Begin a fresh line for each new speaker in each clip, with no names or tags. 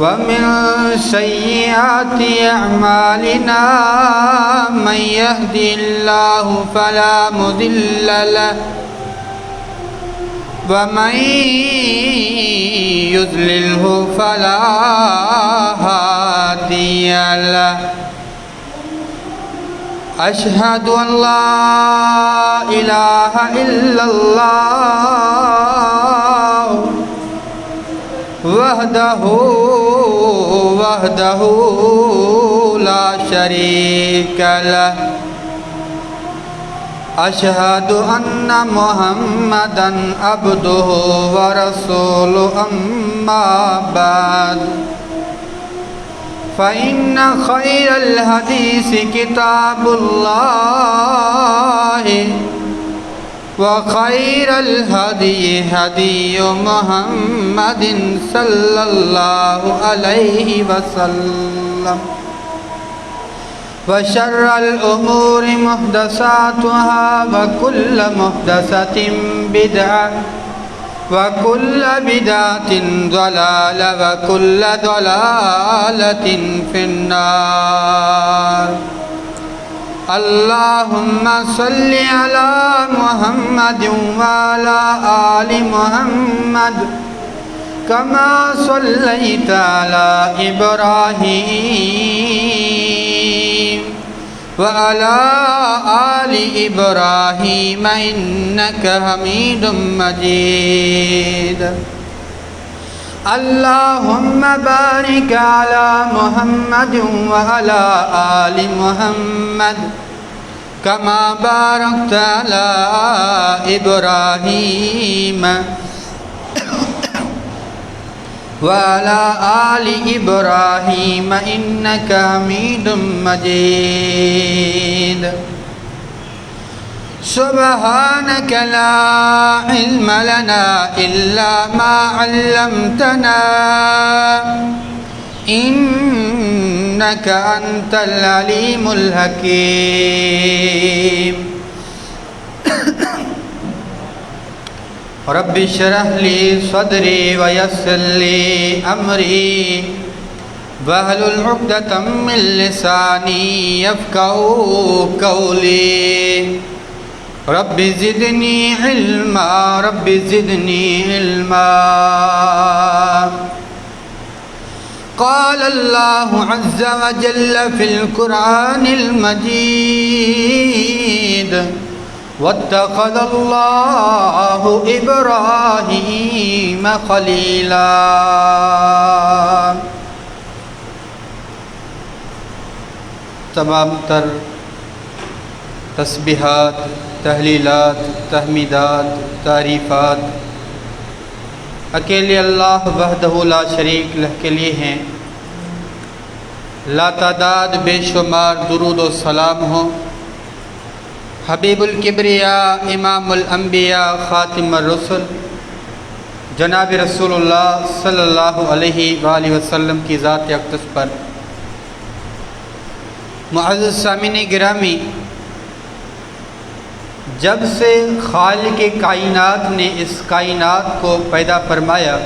ومن سيئات أعمالنا من يهدي الله فلا مضل له ومن يضلله فلا هادي له أشهد أن لا إله إلا الله وحده لا شريك له أشهد أن محمدًا عبده ورسوله أما بعد فإن خير الحديث كتاب الله وخير الهدي هدي محمد صلى الله عليه وسلم وشر الأمور محدثاتها وكل محدثة بدعة وكل بدعة ضلالة وكل ضلالة في النار اللهم صل على محمد وعلى آل محمد كما صليت على إبراهيم وعلى آل إبراهيم إنك حميد مجيد اللهم بارك على محمد وعلى آل محمد كما باركت على إبراهيم وعلى آل إبراهيم إنك حميد مجيد سبحانك لا علم لنا إلا ما علمتنا إنك أنت العليم الحكيم رب اشرح لي صدري ويسر لي أمري واحلل عقدة من لساني يفقهوا قولي رب زدني علما رب زدني علما قال الله عز وجل في القرآن المجيد واتخذ الله إبراهيم خليلا تمام تر تسبیحات، تحلیلات، تحمیدات، تعریفات اکیلے اللہ وحدہ لا شریک لہ کے لیے ہیں۔ لا تعداد بے شمار درود و سلام ہو حبیب الکبریاء امام الانبیاء خاتم الرسل جناب رسول اللہ صلی اللہ علیہ وآلہ وسلم کی ذات اقدس پر۔ معزز سامعین گرامی، جب سے خالق کائنات نے اس کائنات کو پیدا فرمایا،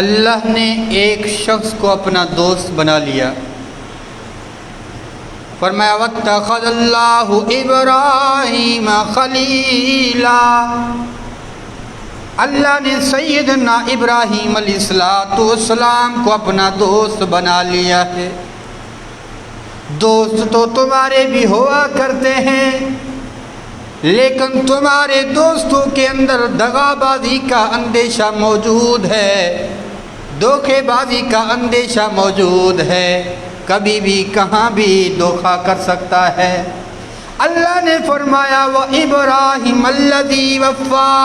اللہ نے ایک شخص کو اپنا دوست بنا لیا۔ فرمایا واتخذ اللہ ابراہیم خلیلا، اللہ نے سیدنا ابراہیم علیہ السلام کو اپنا دوست بنا لیا ہے۔ دوست تو تمہارے بھی ہوا کرتے ہیں، لیکن تمہارے دوستوں کے اندر دغا بازی کا اندیشہ موجود ہے، دھوکے بازی کا اندیشہ موجود ہے، کبھی بھی کہاں بھی دھوکا کر سکتا ہے۔ اللہ نے فرمایا وَإِبْرَاهِيمَ الَّذِي وَفَّى،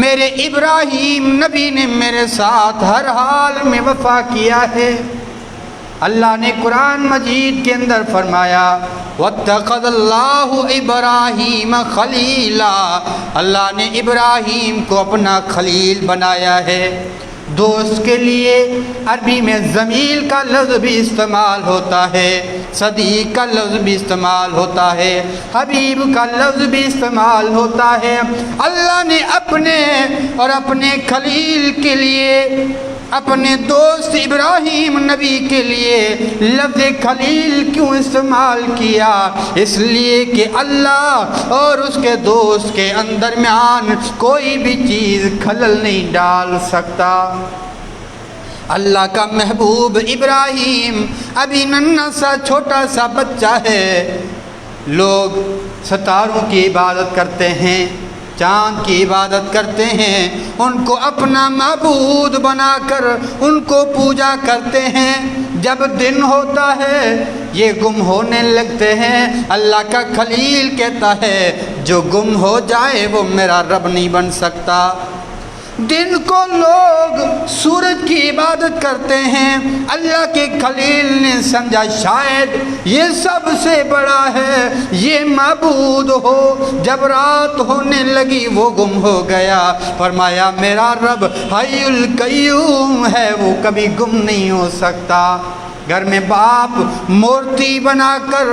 میرے ابراہیم نبی نے میرے ساتھ ہر حال میں وفا کیا ہے۔ اللہ نے قرآن مجید کے اندر فرمایا وَاتَّخَذَ اللَّهُ إِبْرَاهِيمَ خَلِيلًا، اللہ نے ابراہیم کو اپنا خلیل بنایا ہے۔ دوست کے لیے عربی میں ضمیل کا لفظ بھی استعمال ہوتا ہے، صدیق کا لفظ بھی استعمال ہوتا ہے، حبیب کا لفظ بھی استعمال ہوتا ہے۔ اللہ نے اپنے اور اپنے خلیل کے لیے، اپنے دوست ابراہیم نبی کے لیے لفظ خلیل کیوں استعمال کیا؟ اس لیے کہ اللہ اور اس کے دوست کے درمیان کوئی بھی چیز خلل نہیں ڈال سکتا۔ اللہ کا محبوب ابراہیم ابھی ننھا سا چھوٹا سا بچہ ہے، لوگ ستاروں کی عبادت کرتے ہیں، چاند کی عبادت کرتے ہیں، ان کو اپنا معبود بنا کر ان کو پوجا کرتے ہیں۔ جب دن ہوتا ہے یہ گم ہونے لگتے ہیں۔ اللہ کا خلیل کہتا ہے جو گم ہو جائے وہ میرا رب نہیں بن سکتا۔ دن کو لوگ سورج کی عبادت کرتے ہیں، اللہ کے خلیل نے سمجھا شاید یہ سب سے بڑا ہے، یہ معبود ہو۔ جب رات ہونے لگی وہ گم ہو گیا، فرمایا میرا رب حی القیوم ہے، وہ کبھی گم نہیں ہو سکتا۔ گھر میں باپ مورتی بنا کر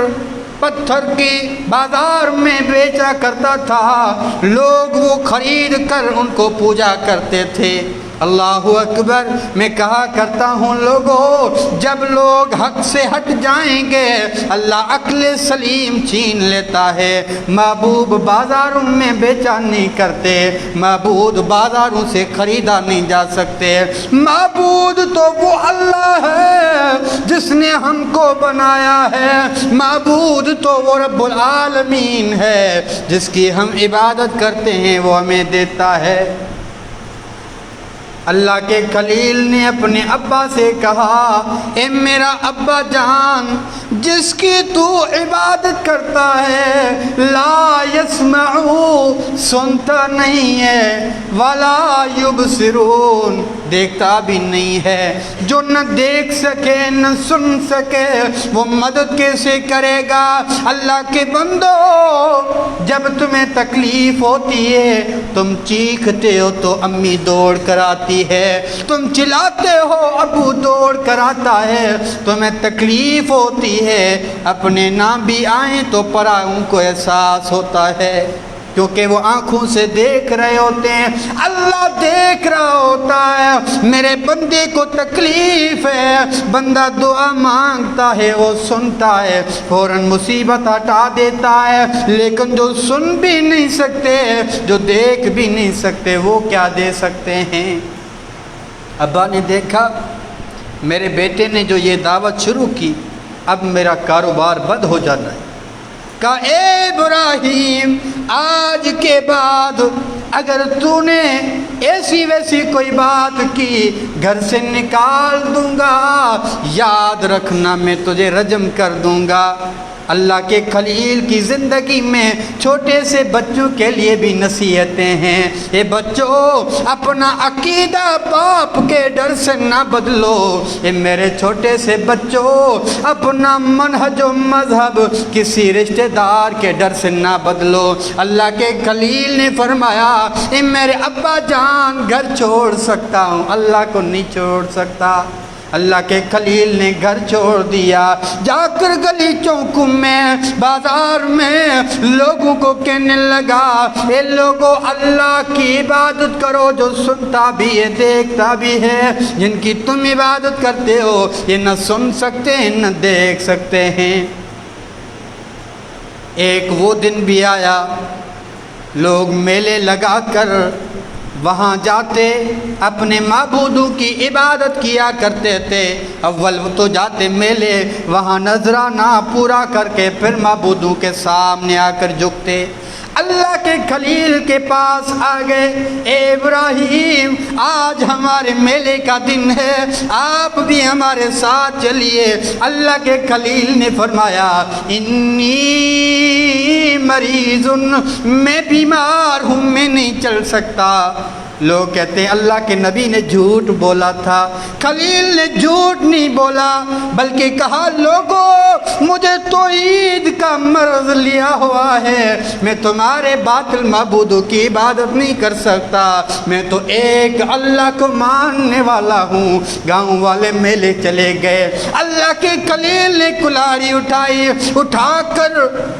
پتھر کی بازار میں بیچا کرتا تھا، لوگ وہ خرید کر ان کو پوجا کرتے تھے۔ اللہ اکبر، میں کہا کرتا ہوں لوگوں، جب لوگ حق سے ہٹ جائیں گے اللہ عقل سلیم چھین لیتا ہے۔ معبود بازاروں میں بیچا نہیں کرتے، معبود بازاروں سے خریدا نہیں جا سکتے۔ معبود تو وہ اللہ ہے جس نے ہم کو بنایا ہے، معبود تو وہ رب العالمین ہے جس کی ہم عبادت کرتے ہیں، وہ ہمیں دیتا ہے۔ اللہ کے خلیل نے اپنے ابا سے کہا اے میرا ابا جان، جس کی تو عبادت کرتا ہے لا یسمعو، سنتا نہیں ہے، ولا یبصرون، دیکھتا بھی نہیں ہے۔ جو نہ دیکھ سکے نہ سن سکے وہ مدد کیسے کرے گا؟ اللہ کے بندو، جب تمہیں تکلیف ہوتی ہے تم چیختے ہو تو امی دوڑ کر آتی ہے، تم چلاتے ہو ابو دوڑ کر آتا ہے، تمہیں تکلیف ہوتی ہے اپنے نہ بھی آئیں تو پراؤں کو احساس ہوتا ہے، کیونکہ وہ آنکھوں سے دیکھ رہے ہوتے ہیں۔ اللہ دیکھ رہا ہوتا ہے میرے بندے کو تکلیف ہے، بندہ دعا مانگتا ہے وہ سنتا ہے، فوراً مصیبت ہٹا دیتا ہے۔ لیکن جو سن بھی نہیں سکتے، جو دیکھ بھی نہیں سکتے، وہ کیا دے سکتے ہیں؟ ابا نے دیکھا میرے بیٹے نے جو یہ دعوت شروع کی، اب میرا کاروبار بند ہو جانا ہے۔ کہا اے ابراہیم، آج کے بعد اگر تو نے ایسی ویسی کوئی بات کی گھر سے نکال دوں گا، یاد رکھنا میں تجھے رجم کر دوں گا۔ اللہ کے خلیل کی زندگی میں چھوٹے سے بچوں کے لیے بھی نصیحتیں ہیں۔ اے بچوں، اپنا عقیدہ باپ کے ڈر سے نہ بدلو۔ اے میرے چھوٹے سے بچوں، اپنا منہج و مذہب کسی رشتہ دار کے ڈر سے نہ بدلو۔ اللہ کے خلیل نے فرمایا اے میرے ابا جان، گھر چھوڑ سکتا ہوں، اللہ کو نہیں چھوڑ سکتا۔ اللہ کے خلیل نے گھر چھوڑ دیا، جا کر گلی چوکوں میں بازار میں لوگوں کو کہنے لگا اے لوگوں، اللہ کی عبادت کرو جو سنتا بھی ہے دیکھتا بھی ہے۔ جن کی تم عبادت کرتے ہو یہ نہ سن سکتے ہیں نہ دیکھ سکتے ہیں۔ ایک وہ دن بھی آیا، لوگ میلے لگا کر وہاں جاتے اپنے معبودوں کی عبادت کیا کرتے تھے۔ اول وہ تو جاتے میلے، وہاں نذرانہ پورا کر کے پھر معبودوں کے سامنے آ کر جھکتے۔ اللہ کے خلیل کے پاس آ گئے، اے ابراہیم، آج ہمارے میلے کا دن ہے، آپ بھی ہمارے ساتھ چلیے۔ اللہ کے خلیل نے فرمایا انی مریض، میں بیمار ہوں، میں نہیں چل سکتا۔ لوگ کہتے ہیں اللہ کے نبی نے جھوٹ بولا تھا، خلیل نے جھوٹ نہیں بولا بلکہ کہا لوگوں مجھے توحید کا مرض لیا ہوا ہے، میں تمہارے باطل معبودوں کی عبادت نہیں کر سکتا، میں تو ایک اللہ کو ماننے والا ہوں۔ گاؤں والے میلے چلے گئے، اللہ کے خلیل نے کلاڑی اٹھائی، اٹھا کر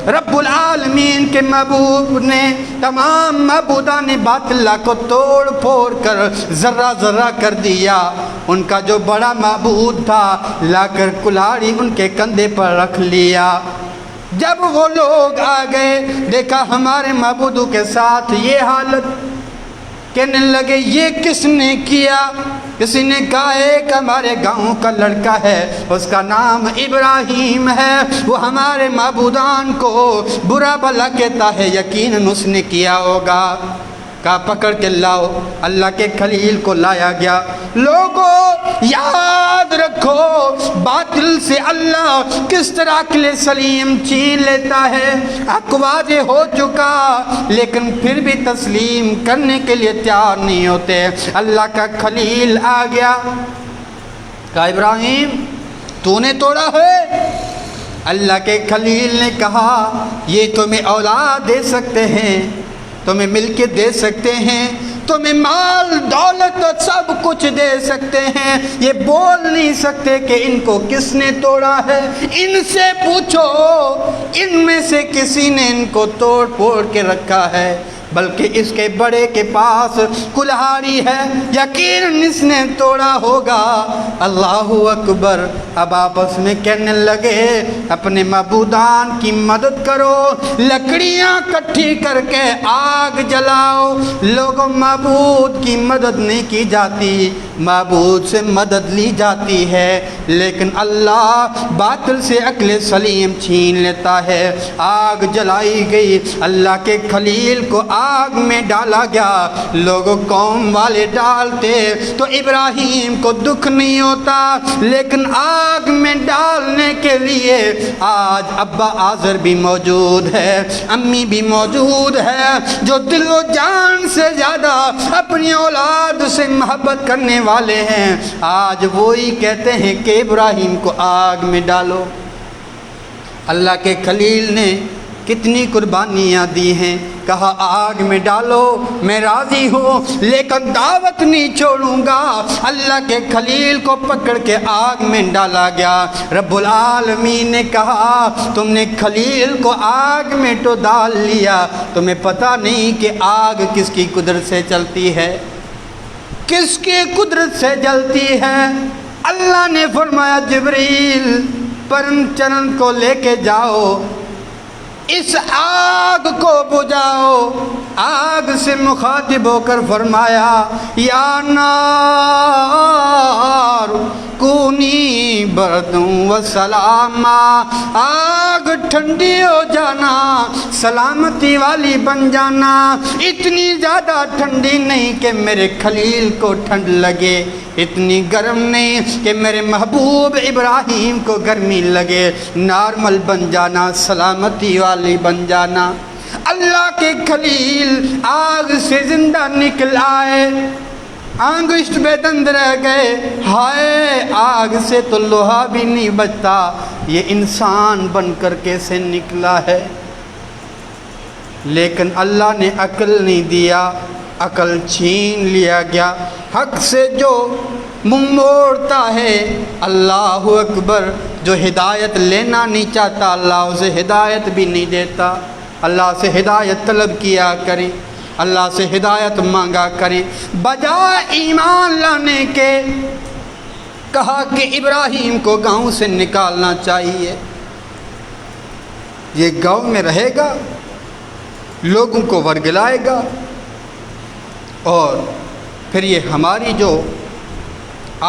رب العالمین کے محبوب نے تمام معبودان باطل کو توڑ پھوڑ کر ذرہ ذرہ کر دیا۔ ان کا جو بڑا معبود تھا لا کر کلاڑی ان کے کندھے پر رکھ لیا۔ جب وہ لوگ آ گئے دیکھا ہمارے معبودوں کے ساتھ یہ حالت، کہنے لگے یہ کس نے کیا؟ کسی نے کہا ایک ہمارے گاؤں کا لڑکا ہے، اس کا نام ابراہیم ہے، وہ ہمارے معبودان کو برا بھلا کہتا ہے، یقیناً اس نے کیا ہوگا۔ کہا پکڑ کے لاؤ، اللہ کے خلیل کو لایا گیا۔ لوگوں یاد رکھو باطل سے اللہ کس طرح عقل سلیم چھین لیتا ہے۔ حق واضح ہو چکا لیکن پھر بھی تسلیم کرنے کے لیے تیار نہیں ہوتے۔ اللہ کا خلیل آ گیا، کہا ابراہیم تو نے توڑا ہے؟ اللہ کے خلیل نے کہا یہ تمہیں اولاد دے سکتے ہیں، تمہیں ملکیت دے سکتے ہیں، تمہیں مال دولت سب کچھ دے سکتے ہیں، یہ بول نہیں سکتے کہ ان کو کس نے توڑا ہے۔ ان سے پوچھو ان میں سے کسی نے ان کو توڑ پھوڑ کے رکھا ہے، بلکہ اس کے بڑے کے پاس کلہاڑی ہے، یقیناً اس نے توڑا ہوگا۔ اللہ اکبر۔ اب آپس میں کہنے لگے اپنے معبودان کی مدد کرو، لکڑیاں کٹھی کر کے آگ جلاؤ۔ لوگوں معبود کی مدد نہیں کی جاتی، معبود سے مدد لی جاتی ہے، لیکن اللہ باطل سے عقل سلیم چھین لیتا ہے۔ آگ جلائی گئی، اللہ کے خلیل کو آگ میں ڈالا گیا۔ لوگوں قوم والے ڈالتے تو ابراہیم کو دکھ نہیں ہوتا، لیکن آگ میں ڈالنے کے لیے آج ابا آزر بھی موجود ہے، امی بھی موجود ہے، جو دل و جان سے زیادہ اپنی اولاد سے محبت کرنے والے ہیں۔ آج وہی کہتے ہیں کہ ابراہیم کو آگ میں ڈالو۔ اللہ کے خلیل نے کتنی قربانیاں دی ہیں، کہا آگ میں ڈالو میں راضی ہوں لیکن دعوت نہیں چھوڑوں گا۔ اللہ کے خلیل کو پکڑ کے آگ میں ڈالا گیا۔ رب العالمین نے کہا تم نے خلیل کو آگ میں تو ڈال لیا، تمہیں پتہ نہیں کہ آگ کس کی قدرت سے چلتی ہے، کس کی قدرت سے جلتی ہے۔ اللہ نے فرمایا جبریل پرم چرن کو لے کے جاؤ، اس آگ کو بجھاؤ۔ آگ سے مخاطب ہو کر فرمایا یا نار کونی بردوں و سلاما، آگ ٹھنڈی ہو جانا، سلامتی والی بن جانا، اتنی زیادہ ٹھنڈی نہیں کہ میرے خلیل کو ٹھنڈ لگے، اتنی گرم نہیں کہ میرے محبوب ابراہیم کو گرمی لگے، نارمل بن جانا، سلامتی والی بن جانا۔ اللہ کے خلیل آگ سے زندہ نکل آئے، انگشت بے دند رہ گئے، ہائے آگ سے تو لوہا بھی نہیں بچتا، یہ انسان بن کر کیسے نکلا ہے؟ لیکن اللہ نے عقل نہیں دیا، عقل چھین لیا گیا۔ حق سے جو منہ موڑتا ہے، اللہ اکبر، جو ہدایت لینا نہیں چاہتا اللہ اسے ہدایت بھی نہیں دیتا۔ اللہ سے ہدایت طلب کیا کریں، اللہ سے ہدایت مانگا کریں، بجائے ایمان لانے کے کہا کہ ابراہیم کو گاؤں سے نکالنا چاہیے، یہ گاؤں میں رہے گا، لوگوں کو ورگلائے گا، اور پھر یہ ہماری جو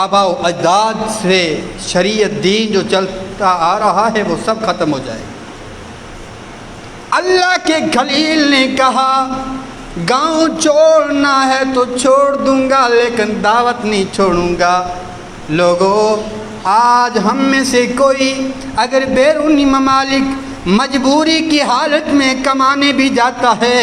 آباء و اجداد سے شریعت دین جو چلتا آ رہا ہے وہ سب ختم ہو جائے گا۔ اللہ کے خلیل نے کہا گاؤں چھوڑنا ہے تو چھوڑ دوں گا لیکن دعوت نہیں چھوڑوں گا۔ لوگوں آج ہم میں سے کوئی اگر بیرونی ممالک مجبوری کی حالت میں کمانے بھی جاتا ہے،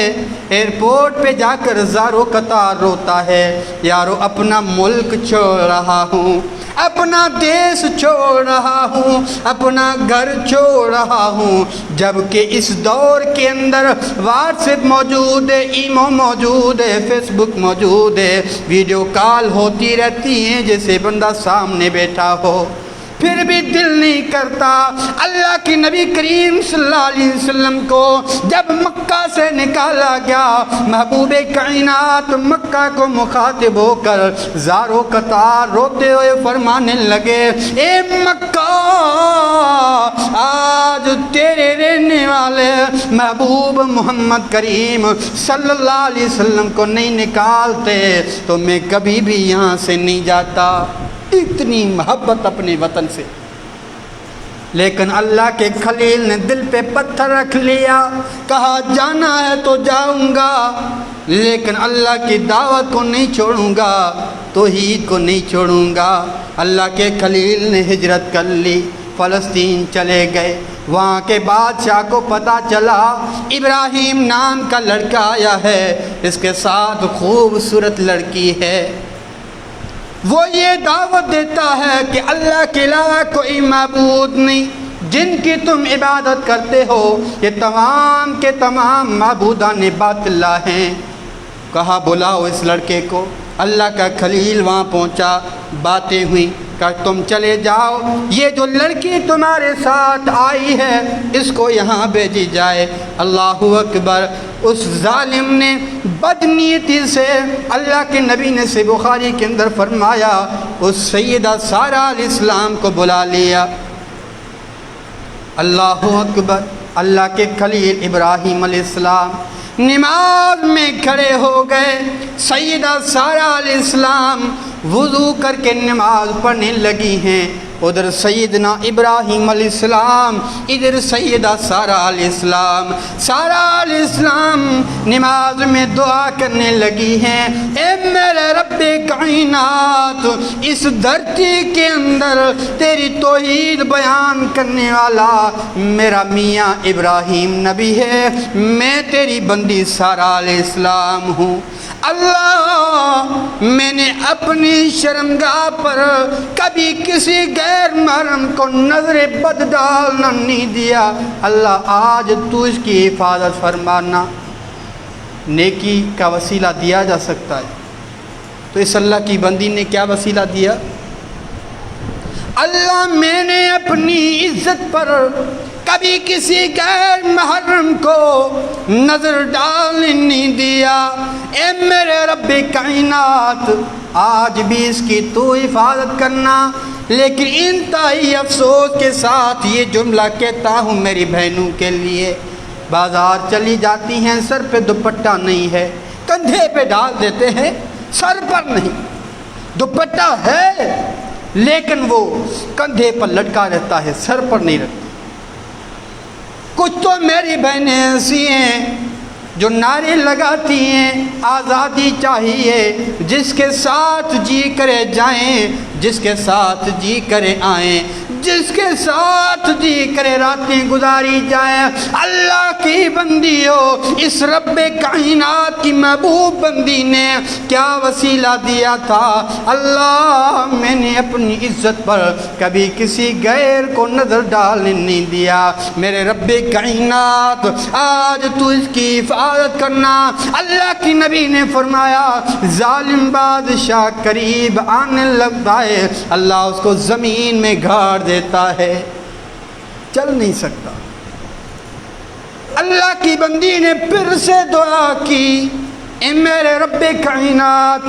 ایئرپورٹ پہ جا کر زاروں قطار روتا ہے، یارو اپنا ملک چھوڑ رہا ہوں، اپنا دیس چھوڑ رہا ہوں، اپنا گھر چھوڑ رہا ہوں، جبکہ اس دور کے اندر واٹس ایپ موجود ہے، ایمو موجود ہے، فیس بک موجود ہے، ویڈیو کال ہوتی رہتی ہیں جیسے بندہ سامنے بیٹھا ہو، پھر بھی دل نہیں کرتا۔ اللہ کی نبی کریم صلی اللہ علیہ وسلم کو جب مکہ سے نکالا گیا، محبوب کائنات مکہ کو مخاطب ہو کر زاروں قطار روتے ہوئے فرمانے لگے، اے مکہ، آج تیرے رہنے والے محبوب محمد کریم صلی اللہ علیہ وسلم کو نہیں نکالتے تو میں کبھی بھی یہاں سے نہیں جاتا۔ اتنی محبت اپنے وطن سے، لیکن اللہ کے خلیل نے دل پہ پتھر رکھ لیا، کہا جانا ہے تو جاؤں گا، لیکن اللہ کی دعوت کو نہیں چھوڑوں گا، توحید کو نہیں چھوڑوں گا۔ اللہ کے خلیل نے ہجرت کر لی، فلسطین چلے گئے۔ وہاں کے بادشاہ کو پتہ چلا ابراہیم نام کا لڑکا آیا ہے، اس کے ساتھ خوبصورت لڑکی ہے۔ وہ یہ دعوت دیتا ہے کہ اللہ کے علاوہ کوئی معبود نہیں، جن کی تم عبادت کرتے ہو یہ تمام کے تمام معبودان باطلہ ہیں۔ کہا بلاؤ اس لڑکے کو۔ اللہ کا خلیل وہاں پہنچا، باتیں ہوئیں، کہ تم چلے جاؤ، یہ جو لڑکی تمہارے ساتھ آئی ہے اس کو یہاں بھیجی جائے۔ اللہ اکبر۔ اس ظالم نے بدنیتی سے، اللہ کے نبی نے سے بخاری کے اندر فرمایا، اس سیدہ سارہ علیہ السلام کو بلا لیا۔ اللہ اکبر۔ اللہ کے خلیل ابراہیم علیہ السلام نماز میں کھڑے ہو گئے۔ سیدہ سارہ علیہ السلام وضو کر کے نماز پڑھنے لگی ہیں، ادھر سیدنا ابراہیم علیہ السلام، ادھر سیدہ سارہ علیہ السلام۔ سارہ علیہ السلام نماز میں دعا کرنے لگی ہیں، اے میرے رب کائنات، اس دھرتی کے اندر تیری توحید بیان کرنے والا میرا میاں ابراہیم نبی ہے، میں تیری بندی سارہ علیہ السلام ہوں۔ اللہ، میں نے اپنی شرمگاہ پر کبھی کسی غیر محرم کو نظر بد ڈالنا نہیں دیا، اللہ آج تو اس کی حفاظت فرمانا۔ نیکی کا وسیلہ دیا جا سکتا ہے تو اس اللہ کی بندی نے کیا وسیلہ دیا؟ اللہ، میں نے اپنی عزت پر کبھی کسی غیر محرم کو نظر ڈالنے نہیں دیا، اے میرے رب کائنات، آج بھی اس کی تو حفاظت کرنا۔ لیکن انتہائی افسوس کے ساتھ یہ جملہ کہتا ہوں میری بہنوں کے لیے، بازار چلی جاتی ہیں، سر پہ دوپٹہ نہیں ہے، کندھے پہ ڈال دیتے ہیں، سر پر نہیں، دوپٹہ ہے لیکن وہ کندھے پر لٹکا رہتا ہے، سر پر نہیں رہتا۔ کچھ تو میری بہنیں ایسی ہیں جو نعرے لگاتی ہیں آزادی چاہیے، جس کے ساتھ جی کرے جائیں، جس کے ساتھ جی کرے آئیں، جس کے ساتھ جی کرے راتیں گزاری جائیں۔ اللہ کی بندی ہو، اس رب کائنات کی محبوب بندی نے کیا وسیلہ دیا تھا؟ اللہ، میں نے اپنی عزت پر کبھی کسی غیر کو نظر ڈالنے نہیں دیا۔ میرے رب کائنات، آج تو اس کی حفاظت کرنا۔ اللہ کی نبی نے فرمایا، ظالم بادشاہ قریب آنے لگتا ہے، اللہ اس کو زمین میں گاڑ دیتا ہے، چل نہیں سکتا۔ اللہ کی بندی نے پھر سے دعا کی، اے میرے رب کائنات،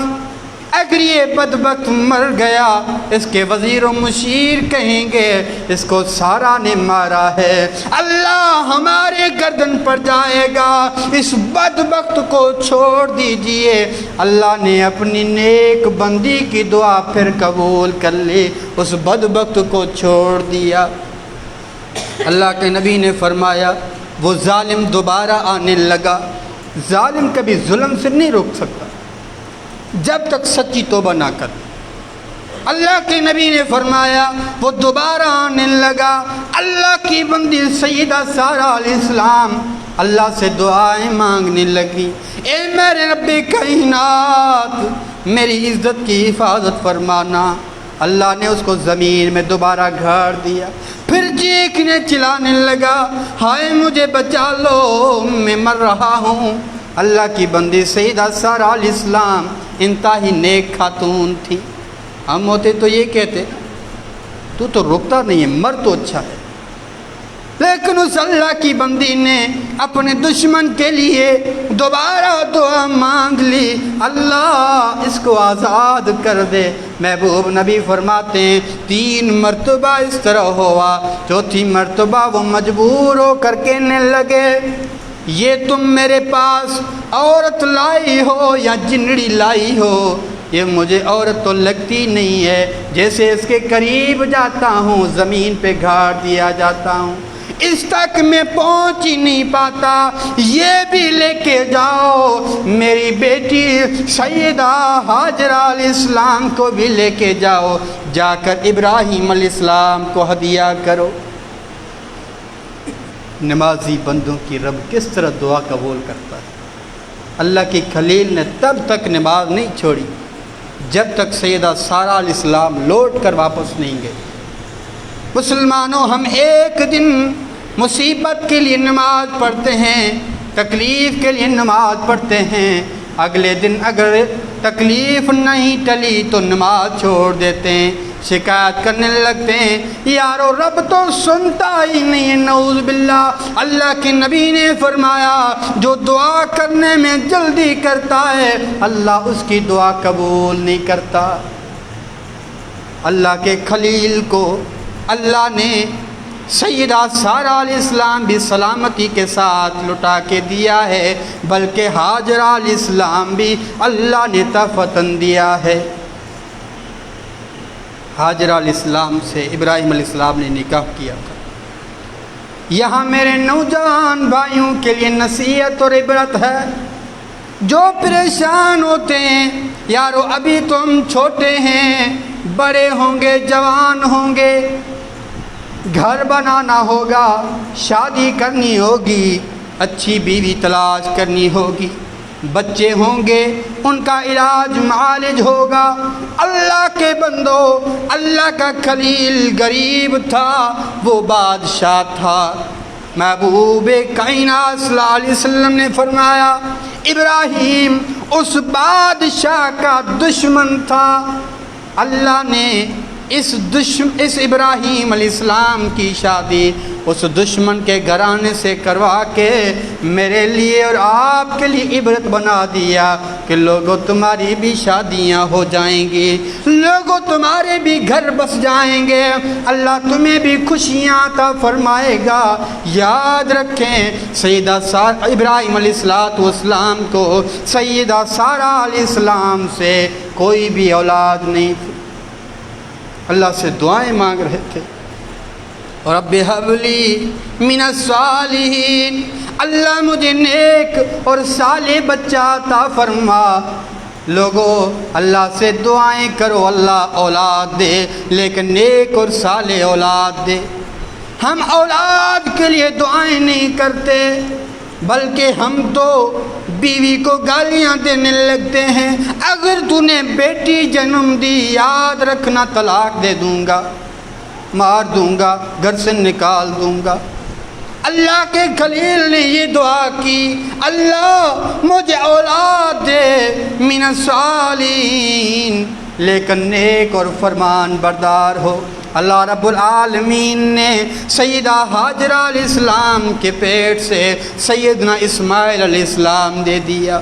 اگر یہ بدبخت مر گیا، اس کے وزیر و مشیر کہیں گے اس کو سارا نے مارا ہے، اللہ ہمارے گردن پر جائے گا، اس بدبخت کو چھوڑ دیجئے۔ اللہ نے اپنی نیک بندی کی دعا پھر قبول کر لی، اس بدبخت کو چھوڑ دیا۔ اللہ کے نبی نے فرمایا، وہ ظالم دوبارہ آنے لگا۔ ظالم کبھی ظلم سے نہیں روک سکتا جب تک سچی توبہ نہ کر۔ اللہ کے نبی نے فرمایا وہ دوبارہ آنے لگا. اللہ کی بندی سیدہ سارہ علیہ السلام اللہ سے دعائیں مانگنے لگی, اے میرے رب کائنات میری عزت کی حفاظت فرمانا. اللہ نے اس کو زمین میں دوبارہ گھاڑ دیا. پھر چیخنے چلانے لگا, ہائے مجھے بچا لو میں مر رہا ہوں. اللہ کی بندی سیدہ سارہ علیہ السلام انتہائی نیک خاتون تھی. ہم ہوتے تو یہ کہتے تو رکتا نہیں ہے, مر تو اچھا ہے. لیکن اس اللہ کی بندی نے اپنے دشمن کے لیے دوبارہ دعا مانگ لی, اللہ اس کو آزاد کر دے. محبوب نبی فرماتے ہیں 3 مرتبہ اس طرح ہوا, چوتھی مرتبہ وہ مجبور ہو کر کہنے لگے, یہ تم میرے پاس عورت لائی ہو یا جنڑی لائی ہو, یہ مجھے عورت تو لگتی نہیں ہے. جیسے اس کے قریب جاتا ہوں زمین پہ گھاڑ دیا جاتا ہوں, اس تک میں پہنچ ہی نہیں پاتا. یہ بھی لے کے جاؤ, میری بیٹی سیدہ ہاجرہ علیہ السلام کو بھی لے کے جاؤ, جا کر ابراہیم علیہ السلام کو ہدیہ کرو. نمازی بندوں کی رب کس طرح دعا قبول کرتا ہے. اللہ کی خلیل نے تب تک نماز نہیں چھوڑی جب تک سیدہ سارہ علیہ السلام لوٹ کر واپس نہیں گئے. مسلمانوں, ہم ایک دن مصیبت کے لیے نماز پڑھتے ہیں, تکلیف کے لیے نماز پڑھتے ہیں, اگلے دن اگر تکلیف نہیں ٹلی تو نماز چھوڑ دیتے ہیں, شکایت کرنے لگتے ہیں یارو رب تو سنتا ہی نہیں ہے, نعوذ باللہ. اللہ کے نبی نے فرمایا جو دعا کرنے میں جلدی کرتا ہے اللہ اس کی دعا قبول نہیں کرتا. اللہ کے خلیل کو اللہ نے سیدہ سارہ علیہ السلام بھی سلامتی کے ساتھ لٹا کے دیا ہے, بلکہ ہاجرہ علیہ السلام بھی اللہ نے تفتن دیا ہے. ہاجرہ علیہ السلام سے ابراہیم علیہ السلام نے نکاح کیا تھا. یہاں میرے نوجوان بھائیوں کے لیے نصیحت اور عبرت ہے. جو پریشان ہوتے ہیں یارو ابھی تو ہم چھوٹے ہیں, بڑے ہوں گے, جوان ہوں گے, گھر بنانا ہوگا, شادی کرنی ہوگی, اچھی بیوی تلاش کرنی ہوگی, بچے ہوں گے, ان کا علاج معالج ہوگا. اللہ کے بندو, اللہ کا خلیل غریب تھا, وہ بادشاہ تھا. محبوب کائنات صلی اللہ علیہ وسلم نے فرمایا ابراہیم اس بادشاہ کا دشمن تھا. اللہ نے اس ابراہیم علیہ السلام کی شادی اس دشمن کے گھرانے سے کروا کے میرے لیے اور آپ کے لیے عبرت بنا دیا کہ لوگوں تمہاری بھی شادیاں ہو جائیں گی, لوگوں تمہارے بھی گھر بس جائیں گے, اللہ تمہیں بھی خوشیاں عطا فرمائے گا. یاد رکھیں سیدہ ابراہیم علیہ السلام کو سیدہ سارہ علیہ السلام سے کوئی بھی اولاد نہیں تھی. اللہ سے دعائیں مانگ رہے تھے, رب ہب لی من الصالحین, اللہ مجھے نیک اور صالح بچہ عطا فرما. لوگوں اللہ سے دعائیں کرو اللہ اولاد دے, لیکن نیک اور صالح اولاد دے. ہم اولاد کے لیے دعائیں نہیں کرتے, بلکہ ہم تو بیوی کو گالیاں دینے لگتے ہیں. اگر تو نے بیٹی جنم دی یاد رکھنا طلاق دے دوں گا, مار دوں گا, گھر سے نکال دوں گا. اللہ کے خلیل نے یہ دعا کی اللہ مجھے اولاد دے من الصالحین, لیکن نیک اور فرمان بردار ہو. اللہ رب العالمین نے سیدہ ہاجرہ علیہ السلام کے پیٹ سے سیدنا اسماعیل علیہ السلام دے دیا.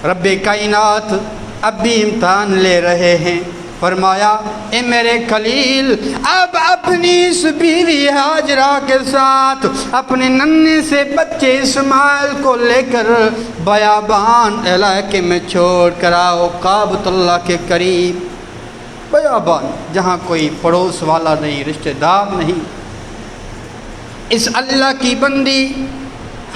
رب کائنات اب بھی امتحان لے رہے ہیں. فرمایا اے میرے خلیل اب اپنی اس بیوی ہاجرہ کے ساتھ اپنے ننھے سے بچے اسماعیل کو لے کر بیابان علاقے میں چھوڑ کر آؤ, کعبۃ اللہ کے قریب بیابان, جہاں کوئی پڑوس والا نہیں, رشتہ دار نہیں. اس اللہ کی بندی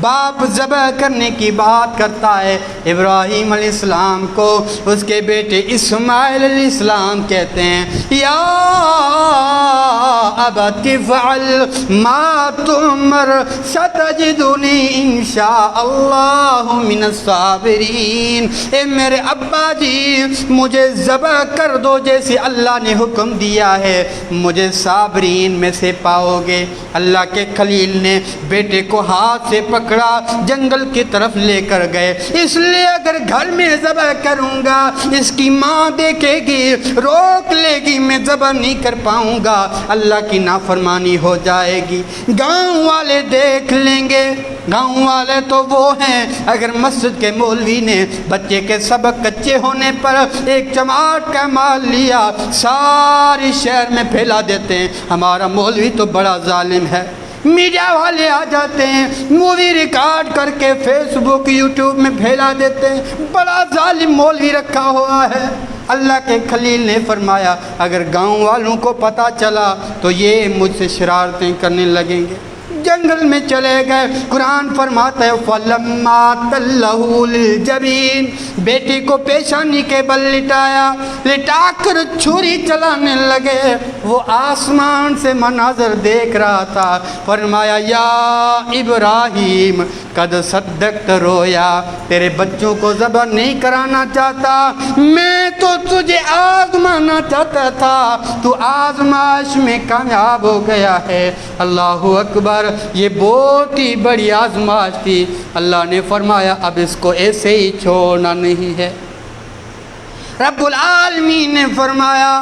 باپ ذبح کرنے کی بات کرتا ہے ابراہیم علیہ السلام کو اس کے بیٹے اسماعیل علیہ السلام کہتے ہیں یا ابت افعل ما تؤمر ستجدنی انشاء اللہ من الصابرین، اے میرے ابا جی مجھے ذبح کر دو جیسے اللہ نے حکم دیا ہے، مجھے صابرین میں سے پاؤ گے۔ اللہ کے خلیل نے بیٹے کو ہاتھ سے پکڑا، جنگل کی طرف لے کر گئے، اس لیے اگر گھر میں ذبح کروں گا اس کی ماں دیکھے گی، روک لے گی، میں ذبح نہیں کر پاؤں گا، اللہ کی نافرمانی ہو جائے گی، گاؤں والے دیکھ لیں گے۔ گاؤں والے تو وہ ہیں اگر مسجد کے مولوی نے بچے کے سبق کچے ہونے پر ایک چماٹ کا مال لیا ساری شہر میں پھیلا دیتے ہیں، ہمارا مولوی تو بڑا ظالم ہے۔ میڈیا والے آ جاتے ہیں، مووی ریکارڈ کر کے فیس بک یوٹیوب میں پھیلا دیتے ہیں، بڑا ظالم مولوی رکھا ہوا ہے۔ اللہ کے خلیل نے فرمایا اگر گاؤں والوں کو پتہ چلا تو یہ مجھ سے شرارتیں کرنے لگیں گے۔ جنگل میں چلے گئے، قرآن فرماتا ہے فَلَمَّا تَلَّهُ لِلْجَبِينِ، بیٹی کو پیشانی کے بل لٹایا، لٹا کر چھری چلانے لگے۔ وہ آسمان سے مناظر دیکھ رہا تھا، فرمایا یا ابراہیم قد صدقت رویا، تیرے بچوں کو ذبح نہیں کرانا چاہتا، میں تو تجھے آزمانا چاہتا تھا، تو آزمائش میں کامیاب ہو گیا ہے۔ اللہ اکبر، یہ بہت ہی بڑی آزمائش تھی۔ اللہ نے فرمایا اب اس کو ایسے ہی چھوڑنا نہیں ہے۔ رب العالمین نے فرمایا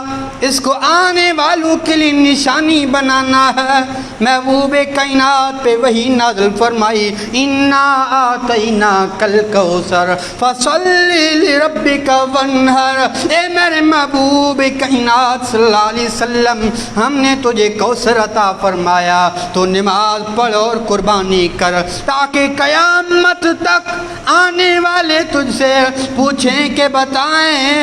اس کو آنے والوں کے لیے نشانی بنانا ہے۔ محبوب کائنات پہ وہی نازل فرمائی انا آتیناک الکوثر فصلی لربک وانحر، اے میرے محبوب کائنات صلی اللہ علیہ وسلم ہم نے تجھے کوثر عطا فرمایا، تو نماز پڑھ اور قربانی کر، تاکہ قیامت تک آنے والے تجھ سے پوچھیں کہ بتائیں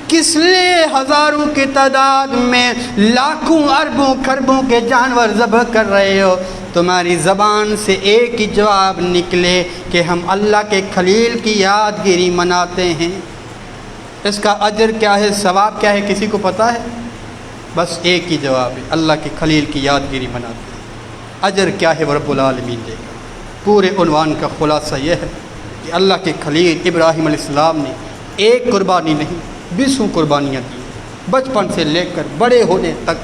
کس لیے ہزاروں کی تعداد میں لاکھوں اربوں خربوں کے جانور ذبح کر رہے ہو، تمہاری زبان سے ایک ہی جواب نکلے کہ ہم اللہ کے خلیل کی یادگیری مناتے ہیں۔ اس کا اجر کیا ہے، ثواب کیا ہے، کسی کو پتہ ہے؟ بس ایک ہی جواب ہے، اللہ کے خلیل کی یادگیری مناتے ہیں۔ اجر کیا ہے وہ رب العالمین دے گا۔ پورے عنوان کا خلاصہ یہ ہے کہ اللہ کے خلیل ابراہیم علیہ السلام نے ایک قربانی نہیں 20 قربانیاں دی، بچپن سے لے کر بڑے ہونے تک،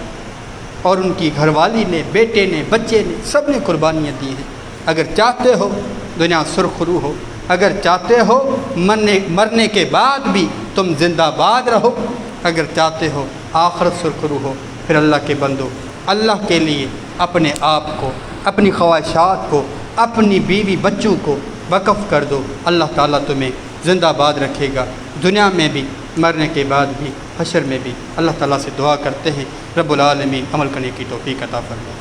اور ان کی گھر والی نے، بیٹے نے، بچے نے، سب نے قربانیاں دی ہیں۔ اگر چاہتے ہو دنیا سرخرو ہو، اگر چاہتے ہو مرنے کے بعد بھی تم زندہ باد رہو، اگر چاہتے ہو آخرت سرخرو ہو، پھر اللہ کے بندو اللہ کے لیے اپنے آپ کو، اپنی خواہشات کو، اپنی بیوی بچوں کو وقف کر دو، اللہ تعالیٰ تمہیں زندہ باد رکھے گا، دنیا میں بھی، مرنے کے بعد بھی، حشر میں بھی۔ اللہ تعالیٰ سے دعا کرتے ہیں رب العالمین عمل کرنے کی توفیق عطا فرمائے۔